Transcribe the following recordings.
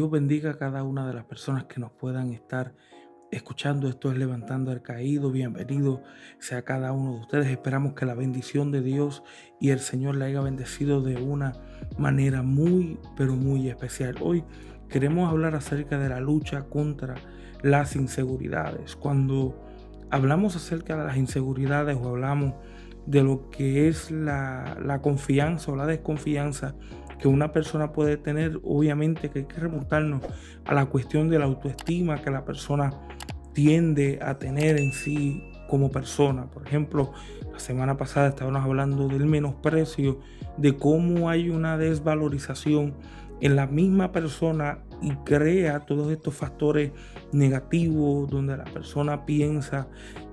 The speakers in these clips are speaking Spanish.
Dios bendiga a cada una de las personas que nos puedan estar escuchando. Esto es Levantando al Caído. Bienvenido sea cada uno de ustedes. Esperamos que la bendición de Dios y el Señor le haya bendecido de una manera muy, pero muy especial. Hoy queremos hablar acerca de la lucha contra las inseguridades. Cuando hablamos acerca de las inseguridades o hablamos de lo que es la confianza o la desconfianza que una persona puede tener, obviamente que hay que remontarnos a la cuestión de la autoestima que la persona tiende a tener en sí como persona. Por ejemplo, la semana pasada estábamos hablando del menosprecio, de cómo hay una desvalorización en la misma persona y crea todos estos factores negativos donde la persona piensa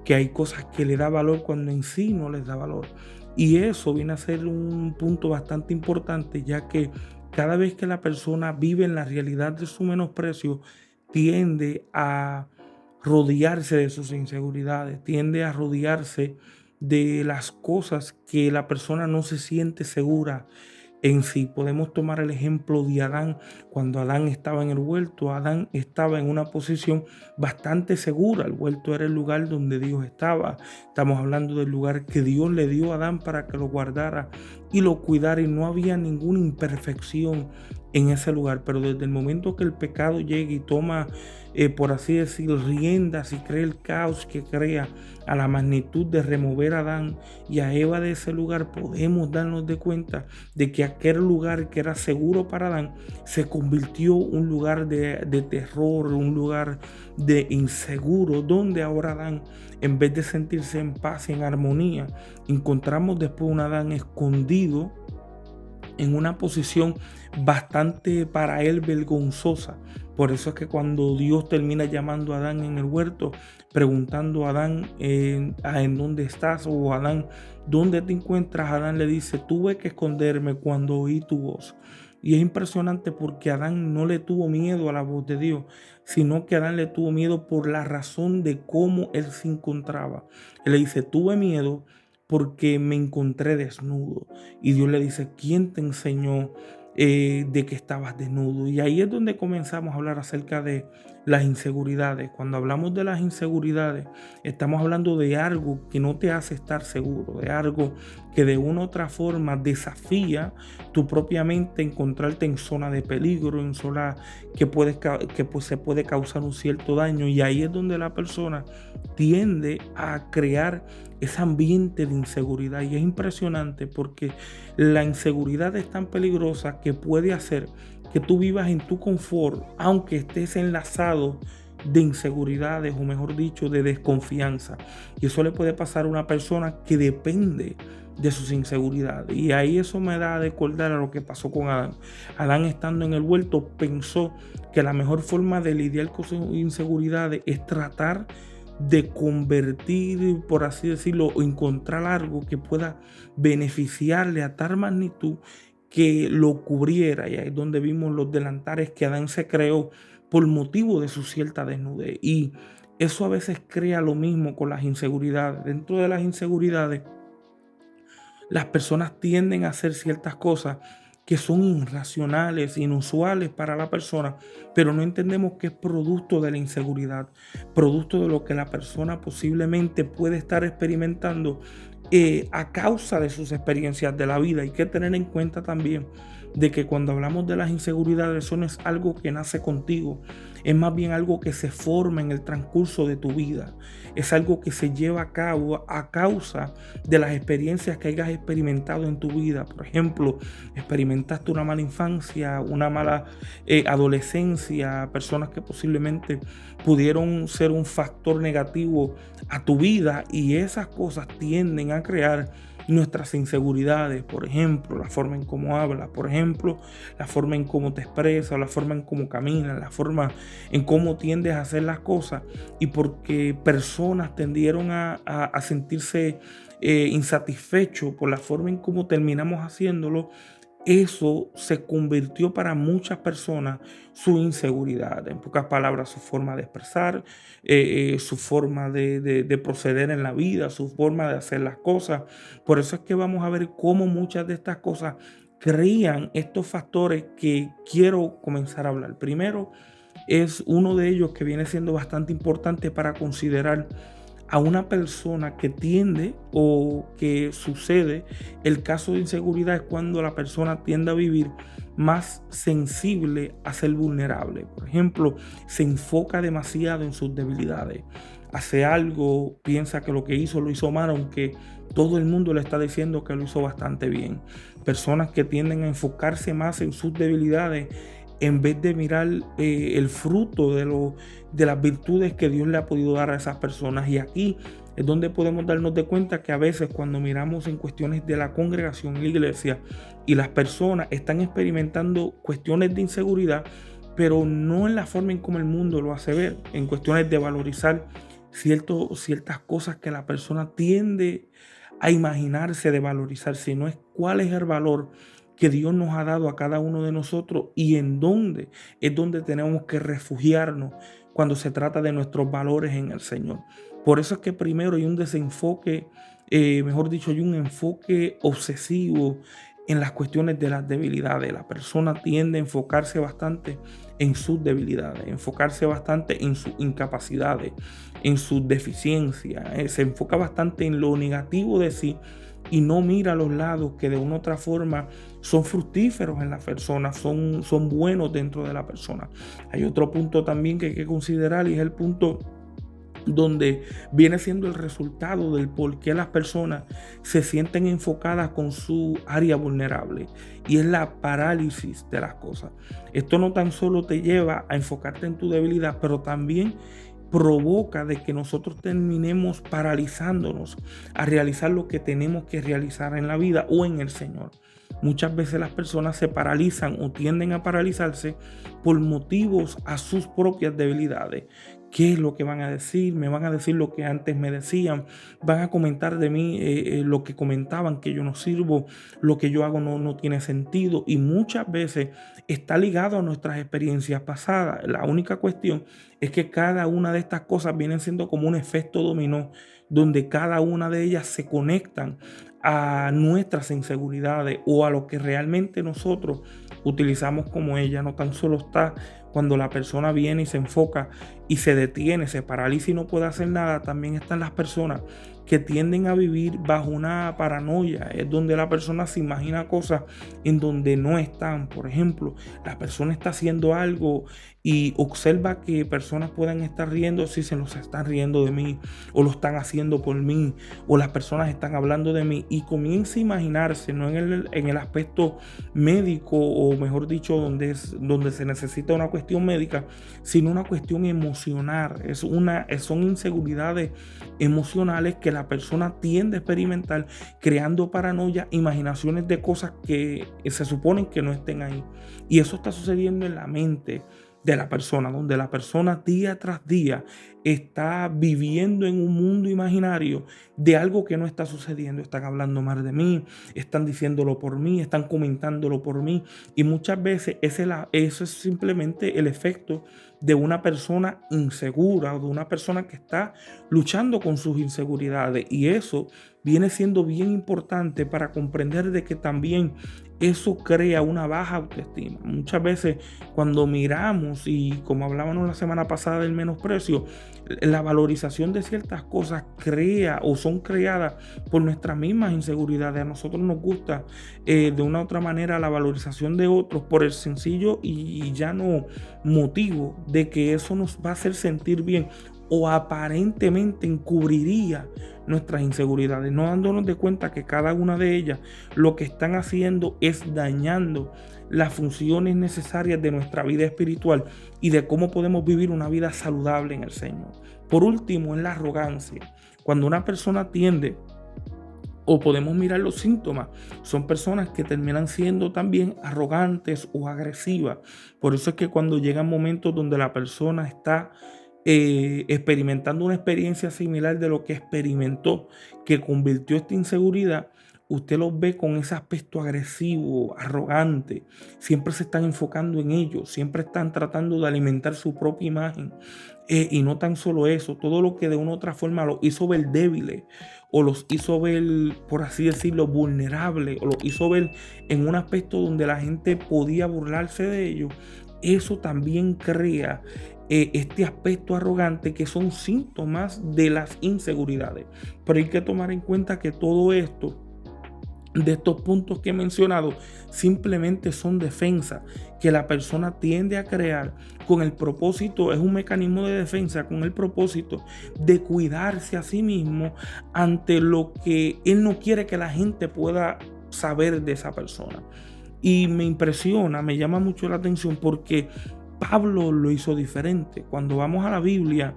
que hay cosas que le da valor cuando en sí no les da valor. Y eso viene a ser un punto bastante importante, ya que cada vez que la persona vive en la realidad de su menosprecio, tiende a rodearse de sus inseguridades, tiende a rodearse de las cosas que la persona no se siente segura en sí. Podemos tomar el ejemplo de Adán. Cuando Adán estaba en el huerto, Adán estaba en una posición bastante segura. El huerto era el lugar donde Dios estaba. Estamos hablando del lugar que Dios le dio a Adán para que lo guardara y lo cuidara, y no había ninguna imperfección en ese lugar. Pero desde el momento que el pecado llega y toma, por así decir, riendas y crea el caos que crea a la magnitud de remover a Adán y a Eva de ese lugar, podemos darnos de cuenta de que aquel lugar que era seguro para Adán se convirtió en un lugar de terror, un lugar de inseguro, donde ahora Adán, en vez de sentirse en paz y en armonía, encontramos después un Adán escondido en una posición bastante para él vergonzosa. Por eso es que cuando Dios termina llamando a Adán en el huerto, preguntando a Adán en dónde estás, o Adán, ¿dónde te encuentras? Adán le dice, tuve que esconderme cuando oí tu voz. Y es impresionante porque Adán no le tuvo miedo a la voz de Dios, sino que Adán le tuvo miedo por la razón de cómo él se encontraba. Él le dice, tuve miedo porque me encontré desnudo. Y Dios le dice, ¿quién te enseñó de que estabas desnudo? Y ahí es donde comenzamos a hablar acerca de las inseguridades. Cuando hablamos de las inseguridades, estamos hablando de algo que no te hace estar seguro, de algo que de una u otra forma desafía tu propia mente, encontrarte en zona de peligro, en zona que pues, se puede causar un cierto daño. Y ahí es donde la persona tiende a crear ese ambiente de inseguridad. Y es impresionante porque la inseguridad es tan peligrosa que puede hacer que tú vivas en tu confort, aunque estés enlazado de inseguridades, o mejor dicho, de desconfianza. Y eso le puede pasar a una persona que depende de sus inseguridades. Y ahí eso me da a recordar a lo que pasó con Adán. Adán, estando en el huerto, pensó que la mejor forma de lidiar con sus inseguridades es tratar de convertir, por así decirlo, o encontrar algo que pueda beneficiarle a tal magnitud que lo cubriera. Y ahí es donde vimos los delantares que Adán se creó por motivo de su cierta desnudez. Y eso a veces crea lo mismo con las inseguridades. Dentro de las inseguridades, las personas tienden a hacer ciertas cosas que son irracionales, inusuales para la persona, pero no entendemos que es producto de la inseguridad, producto de lo que la persona posiblemente puede estar experimentando a causa de sus experiencias de la vida. Hay que tener en cuenta también de que cuando hablamos de las inseguridades, eso no es algo que nace contigo, es más bien algo que se forma en el transcurso de tu vida, es algo que se lleva a cabo a causa de las experiencias que hayas experimentado en tu vida. Por ejemplo, experimentaste una mala infancia, una mala adolescencia, personas que posiblemente pudieron ser un factor negativo a tu vida, y esas cosas tienden a crear nuestras inseguridades. Por ejemplo, la forma en cómo hablas, por ejemplo, la forma en cómo te expresas, la forma en cómo caminas, la forma en cómo tiendes a hacer las cosas. Y porque personas tendieron a sentirse insatisfechos por la forma en cómo terminamos haciéndolo, eso se convirtió para muchas personas su inseguridad. En pocas palabras, su forma de expresar, su forma de proceder en la vida, su forma de hacer las cosas. Por eso es que vamos a ver cómo muchas de estas cosas crean estos factores que quiero comenzar a hablar. Primero es uno de ellos que viene siendo bastante importante para considerar a una persona que tiende o que sucede el caso de inseguridad es cuando la persona tiende a vivir más sensible a ser vulnerable. Por ejemplo, se enfoca demasiado en sus debilidades. Hace algo, piensa que lo que hizo lo hizo mal, aunque todo el mundo le está diciendo que lo hizo bastante bien. Personas que tienden a enfocarse más en sus debilidades en vez de mirar el fruto de las virtudes que Dios le ha podido dar a esas personas. Y aquí es donde podemos darnos de cuenta que a veces cuando miramos en cuestiones de la congregación en la iglesia y las personas están experimentando cuestiones de inseguridad, pero no en la forma en como el mundo lo hace ver, en cuestiones de valorizar ciertas cosas que la persona tiende a imaginarse de valorizar, sino es cuál es el valor que Dios nos ha dado a cada uno de nosotros y en dónde es donde tenemos que refugiarnos cuando se trata de nuestros valores en el Señor. Por eso es que primero hay un desenfoque, mejor dicho, hay un enfoque obsesivo en las cuestiones de las debilidades. La persona tiende a enfocarse bastante en sus debilidades, enfocarse bastante en sus incapacidades, en sus deficiencias, se enfoca bastante en lo negativo de sí y no mira los lados que de una u otra forma son fructíferos en la persona, son buenos dentro de la persona. Hay otro punto también que hay que considerar y es el punto donde viene siendo el resultado del por qué las personas se sienten enfocadas con su área vulnerable y es la parálisis de las cosas. Esto no tan solo te lleva a enfocarte en tu debilidad, pero también provoca de que nosotros terminemos paralizándonos a realizar lo que tenemos que realizar en la vida o en el Señor. Muchas veces las personas se paralizan o tienden a paralizarse por motivos a sus propias debilidades. ¿Qué es lo que van a decir? Me van a decir lo que antes me decían. Van a comentar de mí lo que comentaban, que yo no sirvo, lo que yo hago no tiene sentido. Y muchas veces está ligado a nuestras experiencias pasadas. La única cuestión es que cada una de estas cosas vienen siendo como un efecto dominó, donde cada una de ellas se conectan a nuestras inseguridades o a lo que realmente nosotros utilizamos como ella. No tan solo está cuando la persona viene y se enfoca y se detiene, se paraliza y no puede hacer nada, también están las personas que tienden a vivir bajo una paranoia, es donde la persona se imagina cosas en donde no están. Por ejemplo, la persona está haciendo algo y observa que personas puedan estar riendo si se los están riendo de mí o lo están haciendo por mí o las personas están hablando de mí y comienza a imaginarse, no en el aspecto médico o mejor dicho donde se necesita una cuestión médica, sino una cuestión emocional. Son inseguridades emocionales que la persona tiende a experimentar creando paranoia, imaginaciones de cosas que se suponen que no estén ahí. Y eso está sucediendo en la mente de la persona, donde la persona día tras día está viviendo en un mundo imaginario de algo que no está sucediendo. Están hablando mal de mí, están diciéndolo por mí, están comentándolo por mí y muchas veces eso es simplemente el efecto de una persona insegura o de una persona que está luchando con sus inseguridades y eso viene siendo bien importante para comprender de que también eso crea una baja autoestima. Muchas veces cuando miramos y como hablábamos la semana pasada del menosprecio, la valorización de ciertas cosas crea o son creadas por nuestras mismas inseguridades. A nosotros nos gusta de una u otra manera la valorización de otros por el sencillo y llano motivo de que eso nos va a hacer sentir bien o aparentemente encubriría nuestras inseguridades, no dándonos de cuenta que cada una de ellas lo que están haciendo es dañando las funciones necesarias de nuestra vida espiritual y de cómo podemos vivir una vida saludable en el Señor. Por último, es la arrogancia. Cuando una persona tiende o podemos mirar los síntomas, son personas que terminan siendo también arrogantes o agresivas. Por eso es que cuando llegan momentos donde la persona está experimentando una experiencia similar de lo que experimentó, que convirtió esta inseguridad, usted los ve con ese aspecto agresivo, arrogante, siempre se están enfocando en ellos, siempre están tratando de alimentar su propia imagen, Y no tan solo eso, todo lo que de una u otra forma los hizo ver débiles o los hizo ver, por así decirlo, vulnerables o los hizo ver en un aspecto donde la gente podía burlarse de ellos, eso también crea este aspecto arrogante que son síntomas de las inseguridades. Pero hay que tomar en cuenta que todo esto de estos puntos que he mencionado simplemente son defensas que la persona tiende a crear con el propósito, es un mecanismo de defensa con el propósito de cuidarse a sí mismo ante lo que él no quiere que la gente pueda saber de esa persona. Y me impresiona, me llama mucho la atención porque Pablo lo hizo diferente. Cuando vamos a la Biblia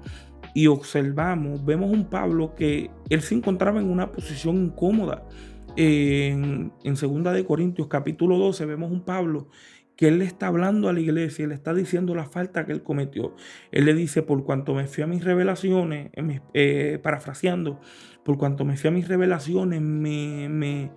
y observamos, vemos un Pablo que él se encontraba en una posición incómoda. En 2 de Corintios capítulo 12 vemos un Pablo que él le está hablando a la iglesia, le está diciendo la falta que él cometió. Él le dice, por cuanto me fui a mis revelaciones, parafraseando, por cuanto me fui a mis revelaciones, me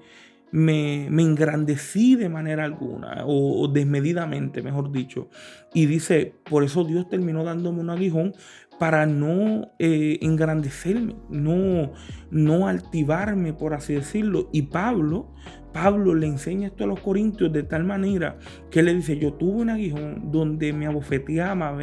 engrandecí de manera alguna, o desmedidamente, mejor dicho. Y dice, por eso Dios terminó dándome un aguijón para no engrandecerme, no altivarme, por así decirlo. Y Pablo le enseña esto a los corintios de tal manera que él le dice, yo tuve un aguijón donde me abofeteaba,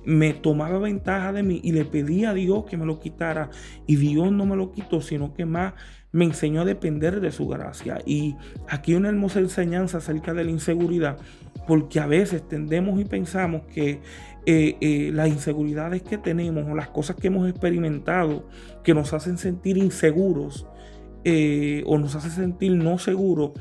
me tomaba ventaja de mí y le pedí a Dios que me lo quitara. Y Dios no me lo quitó, sino que más me enseñó a depender de su gracia. Y aquí una hermosa enseñanza acerca de la inseguridad, porque a veces tendemos y pensamos que las inseguridades que tenemos o las cosas que hemos experimentado que nos hacen sentir inseguros o nos hacen sentir no seguros,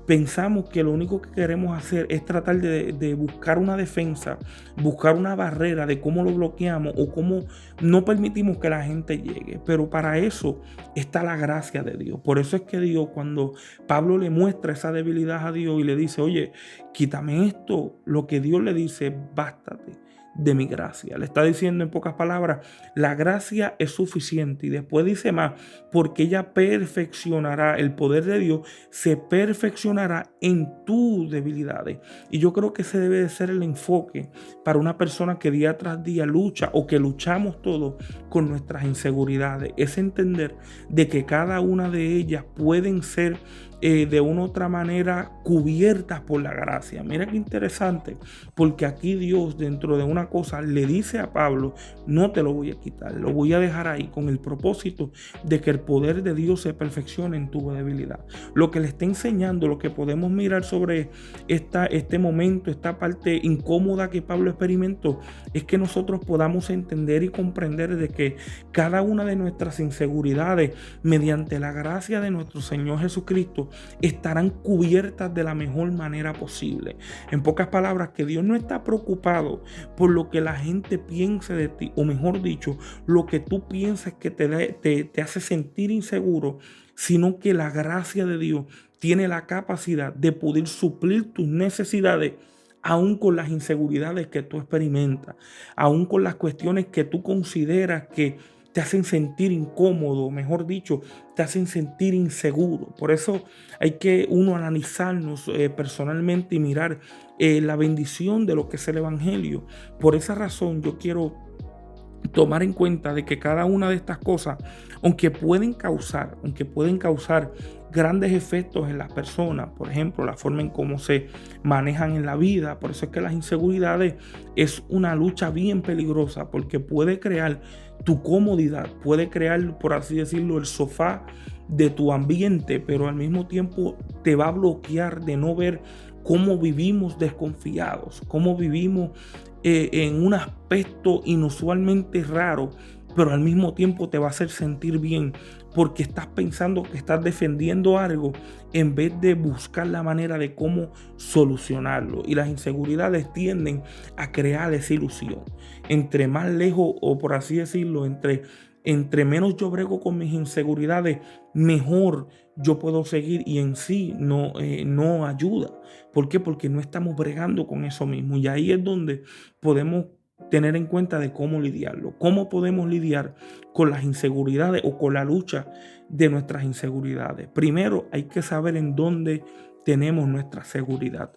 pensamos que lo único que queremos hacer es tratar de buscar una defensa, buscar una barrera de cómo lo bloqueamos o cómo no permitimos que la gente llegue. Pero para eso está la gracia de Dios. Por eso es que Dios, cuando Pablo le muestra esa debilidad a Dios y le dice, oye, quítame esto, lo que Dios le dice, bástate de mi gracia. Le está diciendo en pocas palabras, la gracia es suficiente. Y después dice más, porque ella perfeccionará, el poder de Dios se perfeccionará en tus debilidades. Y yo creo que ese debe de ser el enfoque para una persona que día tras día lucha o que luchamos todos con nuestras inseguridades. Es entender de que cada una de ellas pueden ser de una u otra manera cubiertas por la gracia. Mira qué interesante, porque aquí Dios dentro de una cosa le dice a Pablo, no te lo voy a quitar, lo voy a dejar ahí con el propósito de que el poder de Dios se perfeccione en tu debilidad. Lo que le está enseñando, lo que podemos mirar sobre este momento, esta parte incómoda que Pablo experimentó, es que nosotros podamos entender y comprender de que cada una de nuestras inseguridades, mediante la gracia de nuestro Señor Jesucristo, estarán cubiertas de la mejor manera posible. En pocas palabras, que Dios no está preocupado por lo que la gente piense de ti, o mejor dicho, lo que tú piensas que te hace sentir inseguro, sino que la gracia de Dios tiene la capacidad de poder suplir tus necesidades aún con las inseguridades que tú experimentas, aún con las cuestiones que tú consideras que te hacen sentir incómodo, mejor dicho, te hacen sentir inseguro. Por eso hay que uno analizarnos personalmente y mirar la bendición de lo que es el Evangelio. Por esa razón yo quiero tomar en cuenta de que cada una de estas cosas, aunque pueden causar grandes efectos en las personas, por ejemplo, la forma en cómo se manejan en la vida. Por eso es que las inseguridades es una lucha bien peligrosa, porque puede crear tu comodidad, puede crear, por así decirlo, el sofá de tu ambiente, pero al mismo tiempo te va a bloquear de no ver cómo vivimos desconfiados, cómo vivimos en un aspecto inusualmente raro, pero al mismo tiempo te va a hacer sentir bien porque estás pensando que estás defendiendo algo en vez de buscar la manera de cómo solucionarlo. Y las inseguridades tienden a crear esa ilusión. Entre más lejos, o por así decirlo, entre menos yo brego con mis inseguridades, mejor yo puedo seguir, y en sí no ayuda. ¿Por qué? Porque no estamos bregando con eso mismo. Y ahí es donde podemos tener en cuenta de cómo lidiarlo. Cómo podemos lidiar con las inseguridades o con la lucha de nuestras inseguridades. Primero hay que saber en dónde tenemos nuestra seguridad.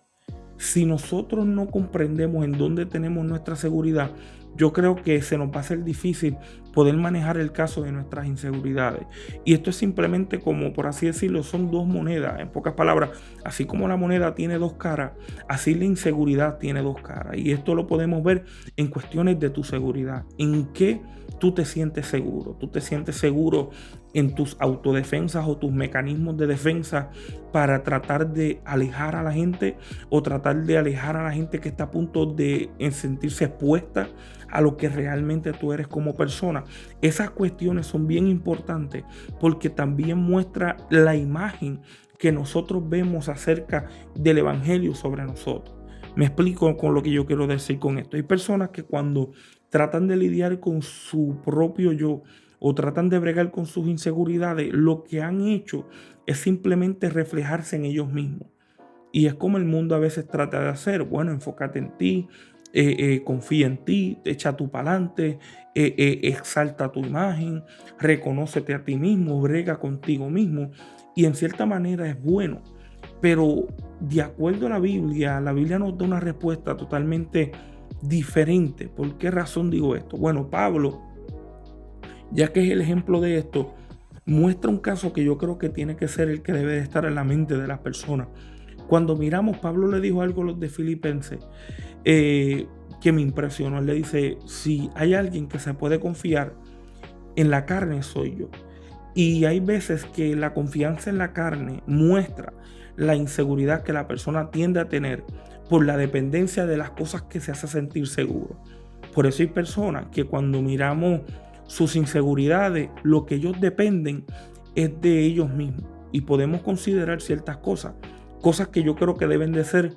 Si nosotros no comprendemos en dónde tenemos nuestra seguridad, yo creo que se nos va a hacer difícil poder manejar el caso de nuestras inseguridades. Y esto es simplemente como, por así decirlo, son dos monedas. En pocas palabras, así como la moneda tiene dos caras, así la inseguridad tiene dos caras. Y esto lo podemos ver en cuestiones de tu seguridad. ¿En qué tú te sientes seguro? ¿Tú te sientes seguro en tus autodefensas o tus mecanismos de defensa para tratar de alejar a la gente, o tratar de alejar a la gente que está a punto de sentirse expuesta a lo que realmente tú eres como persona? Esas cuestiones son bien importantes porque también muestra la imagen que nosotros vemos acerca del evangelio sobre nosotros. Me explico con lo que yo quiero decir con esto. Hay personas que cuando tratan de lidiar con su propio yo o tratan de bregar con sus inseguridades, lo que han hecho es simplemente reflejarse en ellos mismos. Y es como el mundo a veces trata de hacer. Bueno, enfócate en ti, confía en ti, echa tu pa'lante, exalta tu imagen, reconócete a ti mismo, brega contigo mismo. Y en cierta manera es bueno. Pero de acuerdo a la Biblia nos da una respuesta totalmente diferente. ¿Por qué razón digo esto? Bueno, Pablo, ya que es el ejemplo de esto, muestra un caso que yo creo que tiene que ser el que debe de estar en la mente de las personas. Cuando miramos, Pablo le dijo algo a los de Filipenses que me impresionó. Él le dice, si hay alguien que se puede confiar en la carne, soy yo. Y hay veces que la confianza en la carne muestra la inseguridad que la persona tiende a tener por la dependencia de las cosas que se hace sentir seguro. Por eso hay personas que cuando miramos sus inseguridades, lo que ellos dependen es de ellos mismos. Y podemos considerar ciertas cosas que yo creo que deben de ser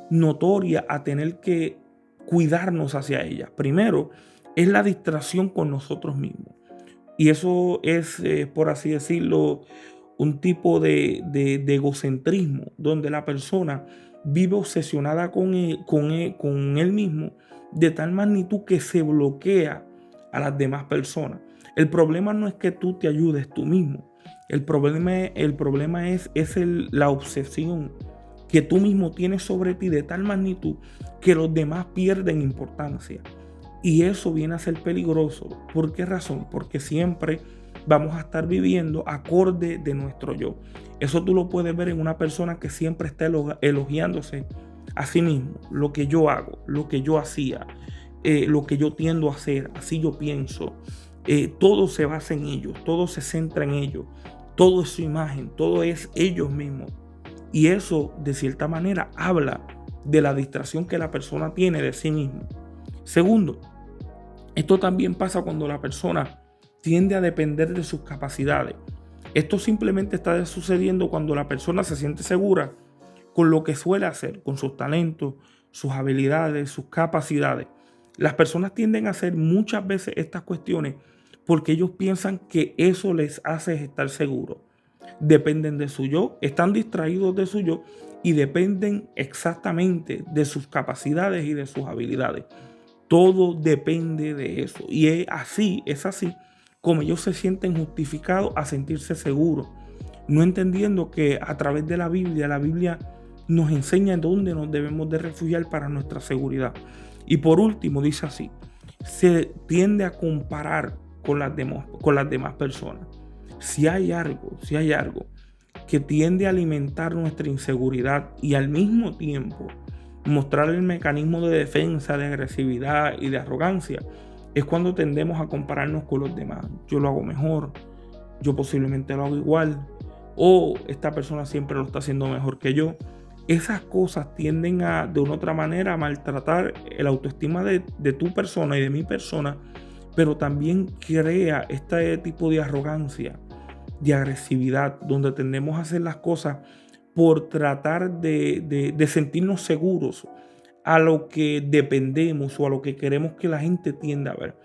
notorias a tener que cuidarnos hacia ellas. Primero, es la distracción con nosotros mismos. Y eso es, por así decirlo, un tipo de egocentrismo, donde la persona vive obsesionada con él mismo, de tal magnitud que se bloquea a las demás personas. El problema no es que tú te ayudes tú mismo. El problema es la obsesión que tú mismo tienes sobre ti de tal magnitud que los demás pierden importancia. Y eso viene a ser peligroso. ¿Por qué razón? Porque siempre vamos a estar viviendo acorde de nuestro yo. Eso tú lo puedes ver en una persona que siempre está elogiándose a sí mismo. Lo que yo hago, lo que yo hacía, lo que yo tiendo a hacer, así yo pienso. Todo se basa en ellos, todo se centra en ellos. Todo es su imagen, todo es ellos mismos. Y eso, de cierta manera, habla de la distracción que la persona tiene de sí mismo. Segundo, esto también pasa cuando la persona tiende a depender de sus capacidades. Esto simplemente está sucediendo cuando la persona se siente segura con lo que suele hacer, con sus talentos, sus habilidades, sus capacidades. Las personas tienden a hacer muchas veces estas cuestiones porque ellos piensan que eso les hace estar seguros. Dependen de su yo, están distraídos de su yo y dependen exactamente de sus capacidades y de sus habilidades. Todo depende de eso. Y es así como ellos se sienten justificados a sentirse seguros, no entendiendo que a través de la Biblia nos enseña en dónde nos debemos de refugiar para nuestra seguridad. Y por último, dice así, se tiende a comparar con las demás personas. Si hay algo que tiende a alimentar nuestra inseguridad y al mismo tiempo mostrar el mecanismo de defensa, de agresividad y de arrogancia, es cuando tendemos a compararnos con los demás. Yo lo hago mejor, yo posiblemente lo hago igual, o esta persona siempre lo está haciendo mejor que yo. Esas cosas tienden a, de una u otra manera, a maltratar el autoestima de tu persona y de mi persona, pero también crea este tipo de arrogancia, de agresividad, donde tendemos a hacer las cosas por tratar de sentirnos seguros a lo que dependemos o a lo que queremos que la gente tienda a ver.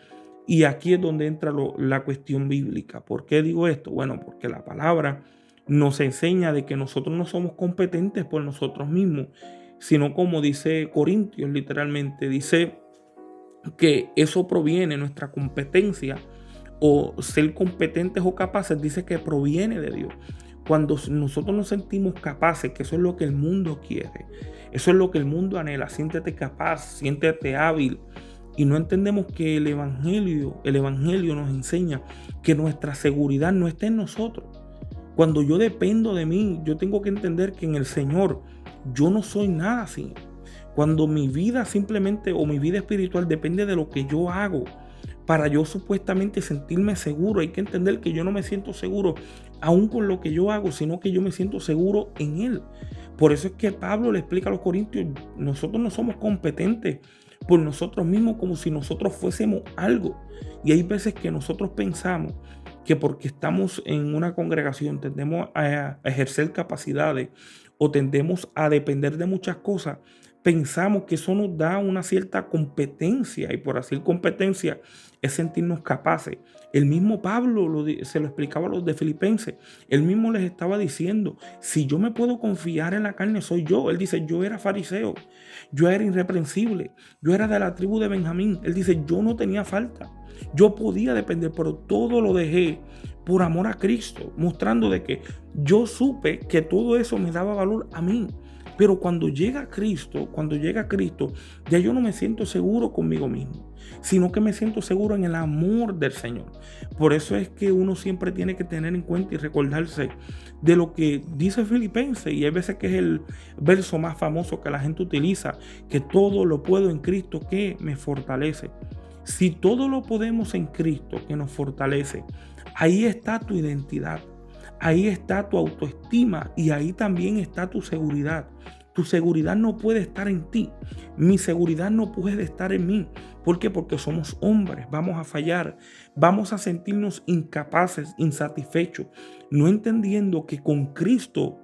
Y aquí es donde entra la cuestión bíblica. ¿Por qué digo esto? Bueno, porque la palabra nos enseña de que nosotros no somos competentes por nosotros mismos, sino como dice Corintios, literalmente, dice que eso proviene, nuestra competencia o ser competentes o capaces, dice que proviene de Dios. Cuando nosotros nos sentimos capaces, que eso es lo que el mundo quiere, eso es lo que el mundo anhela, siéntete capaz, siéntete hábil. Y no entendemos que el evangelio nos enseña que nuestra seguridad no está en nosotros. Cuando yo dependo de mí, yo tengo que entender que en el Señor yo no soy nada así. Cuando mi vida simplemente o mi vida espiritual depende de lo que yo hago para yo supuestamente sentirme seguro, hay que entender que yo no me siento seguro aún con lo que yo hago, sino que yo me siento seguro en Él. Por eso es que Pablo le explica a los corintios, nosotros no somos competentes por nosotros mismos como si nosotros fuésemos algo. Y hay veces que nosotros pensamos que porque estamos en una congregación tendemos a ejercer capacidades o tendemos a depender de muchas cosas, pensamos que eso nos da una cierta competencia y por así competencia es sentirnos capaces. El mismo Pablo se lo explicaba a los de Filipenses. Él mismo les estaba diciendo, si yo me puedo confiar en la carne, soy yo. Él dice, yo era fariseo, yo era irreprensible, yo era de la tribu de Benjamín. Él dice, yo no tenía falta. Yo podía depender, pero todo lo dejé por amor a Cristo, mostrando de que yo supe que todo eso me daba valor a mí. Pero cuando llega Cristo, ya yo no me siento seguro conmigo mismo, sino que me siento seguro en el amor del Señor. Por eso es que uno siempre tiene que tener en cuenta y recordarse de lo que dice Filipenses, y hay veces que es el verso más famoso que la gente utiliza, que todo lo puedo en Cristo que me fortalece. Si todo lo podemos en Cristo que nos fortalece, ahí está tu identidad. Ahí está tu autoestima y ahí también está tu seguridad. Tu seguridad no puede estar en ti. Mi seguridad no puede estar en mí. ¿Por qué? Porque somos hombres, vamos a fallar, vamos a sentirnos incapaces, insatisfechos, no entendiendo que con Cristo,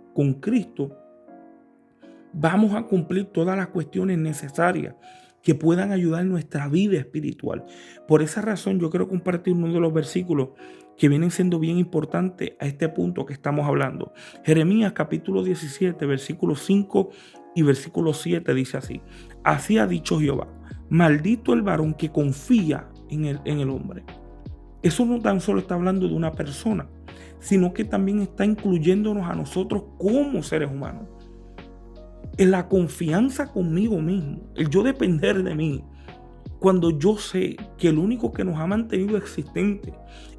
vamos a cumplir todas las cuestiones necesarias que puedan ayudar nuestra vida espiritual. Por esa razón yo quiero compartir uno de los versículos que vienen siendo bien importantes a este punto que estamos hablando. Jeremías capítulo 17, versículos 5 y versículo 7 dice así: así ha dicho Jehová, maldito el varón que confía en el hombre. Eso no tan solo está hablando de una persona, sino que también está incluyéndonos a nosotros como seres humanos. En la confianza conmigo mismo, el yo depender de mí, cuando yo sé que el único que nos ha mantenido existentes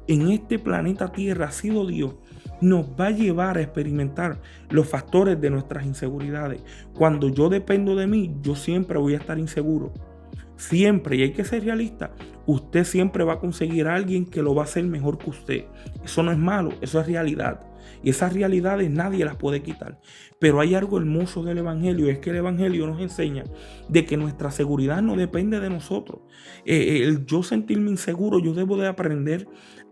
en este planeta Tierra ha sido Dios, nos va a llevar a experimentar los factores de nuestras inseguridades. Cuando yo dependo de mí, yo siempre voy a estar inseguro. Siempre, y hay que ser realista, usted siempre va a conseguir a alguien que lo va a hacer mejor que usted. Eso no es malo, eso es realidad. Y esas realidades nadie las puede quitar. Pero hay algo hermoso del Evangelio, es que el Evangelio nos enseña de que nuestra seguridad no depende de nosotros. El yo sentirme inseguro, yo debo de aprender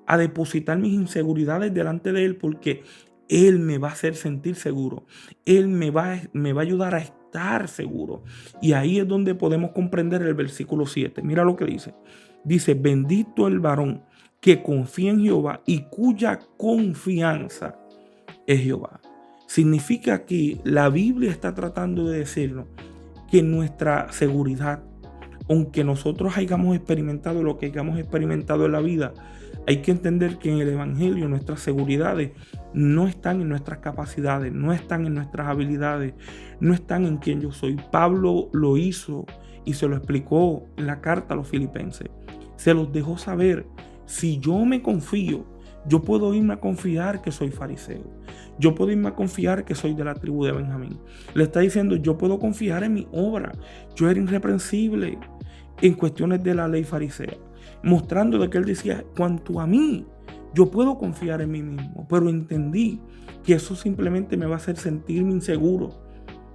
a depositar mis inseguridades delante de Él, porque Él me va a hacer sentir seguro. Él me va a ayudar a estar seguro. Y ahí es donde podemos comprender el versículo 7. Mira lo que dice. Dice, bendito el varón que confía en Jehová y cuya confianza es Jehová. Significa que la Biblia está tratando de decirnos que nuestra seguridad, aunque nosotros hayamos experimentado lo que hayamos experimentado en la vida, hay que entender que en el Evangelio nuestras seguridades no están en nuestras capacidades, no están en nuestras habilidades, no están en quien yo soy. Pablo lo hizo y se lo explicó en la carta a los Filipenses. Se los dejó saber, si yo me confío, yo puedo irme a confiar que soy fariseo. Yo puedo irme a confiar que soy de la tribu de Benjamín. Le está diciendo, yo puedo confiar en mi obra. Yo era irreprensible en cuestiones de la ley farisea. Mostrando de que él decía, cuanto a mí, yo puedo confiar en mí mismo. Pero entendí que eso simplemente me va a hacer sentirme inseguro.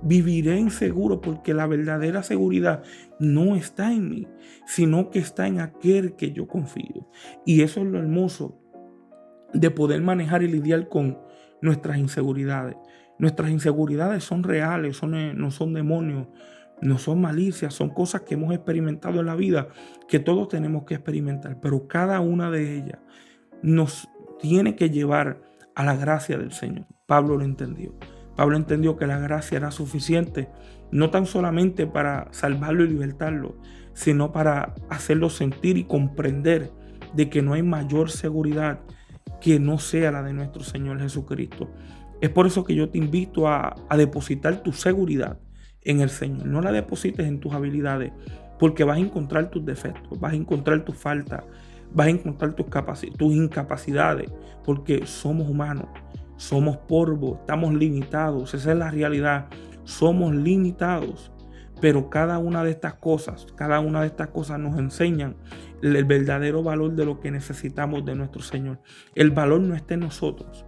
Viviré inseguro porque la verdadera seguridad no está en mí, sino que está en aquel que yo confío. Y eso es lo hermoso de poder manejar y lidiar con nuestras inseguridades. Nuestras inseguridades son reales, no son demonios, no son malicias, son cosas que hemos experimentado en la vida, que todos tenemos que experimentar, pero cada una de ellas nos tiene que llevar a la gracia del Señor. Pablo lo entendió. Pablo entendió que la gracia era suficiente, no tan solamente para salvarlo y libertarlo, sino para hacerlo sentir y comprender de que no hay mayor seguridad que no sea la de nuestro Señor Jesucristo. Es por eso que yo te invito a depositar tu seguridad en el Señor. No la deposites en tus habilidades, porque vas a encontrar tus defectos, vas a encontrar tus faltas, vas a encontrar tus incapacidades, porque somos humanos, somos polvo, estamos limitados. Esa es la realidad. Somos limitados. Pero cada una de estas cosas nos enseñan el verdadero valor de lo que necesitamos de nuestro Señor. El valor no está en nosotros.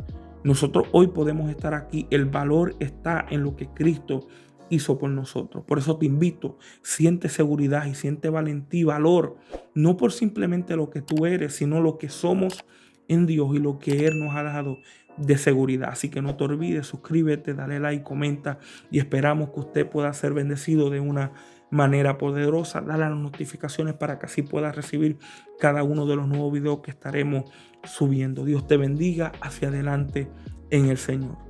Nosotros hoy podemos estar aquí. El valor está en lo que Cristo hizo por nosotros. Por eso te invito, siente seguridad y siente valentía y valor, no por simplemente lo que tú eres, sino lo que somos en Dios y lo que Él nos ha dado de seguridad. Así que no te olvides, suscríbete, dale like, comenta y esperamos que usted pueda ser bendecido de una manera poderosa. Dale a las notificaciones para que así puedas recibir cada uno de los nuevos videos que estaremos subiendo. Dios te bendiga, hacia adelante en el Señor.